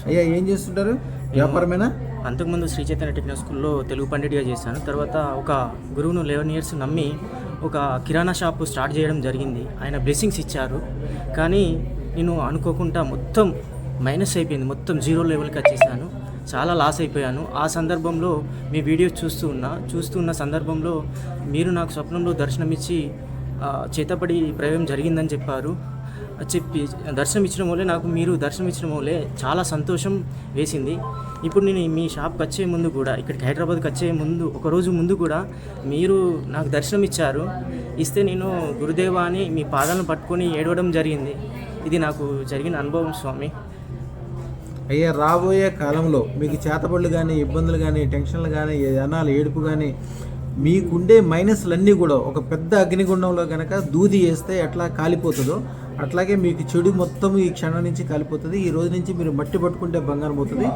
అయ్యా ఏం చేస్తుంటారు? వ్యాపారమేనా? అంతకుముందు శ్రీ చైతన్య టెక్నికల్ స్కూల్లో తెలుగు పండిట్గా చేశాను. తర్వాత ఒక గురువును 11 ఇయర్స్ నమ్మి ఒక కిరాణా షాపు స్టార్ట్ చేయడం జరిగింది. ఆయన బ్లెస్సింగ్స్ ఇచ్చారు. కానీ నేను అనుకోకుండా మొత్తం మైనస్ అయిపోయింది. మొత్తం జీరో లెవెల్కి వచ్చేసాను. చాలా లాస్ అయిపోయాను. ఆ సందర్భంలో మీ వీడియోస్ చూస్తున్న సందర్భంలో మీరు నాకు స్వప్నంలో దర్శనమిచ్చి చేతపడి ప్రయోగం జరిగిందని చెప్పి దర్శనం ఇచ్చడం వల్లే మీరు దర్శనం ఇచ్చడం వల్లే చాలా సంతోషం వేసింది. ఇప్పుడు నేను మీ షాప్కి వచ్చే ముందు కూడా, ఇక్కడికి హైదరాబాద్కి వచ్చే ముందు ఒకరోజు ముందు కూడా మీరు నాకు దర్శనం ఇచ్చారు. ఇస్తే నేను గురుదేవా అని మీ పాదాలను పట్టుకొని ఏడవడం జరిగింది. ఇది నాకు జరిగిన అనుభవం స్వామి. అయ్యా రాబోయే కాలంలో మీకు చేతబడులు కానీ, ఇబ్బందులు కానీ, టెన్షన్లు కానీ, అనాలు ఏడుపు కానీ, మీకుండే మైనస్లన్నీ కూడా ఒక పెద్ద అగ్నిగుండంలో కనుక దూది వేస్తే ఎట్లా కాలిపోతుందో అట్లాగే మీకు చెడు మొత్తం ఈ క్షణం నుంచి కాలిపోతుంది. ఈ రోజు నుంచి మీరు మట్టి పట్టుకుంటే బంగారం అవుతుంది.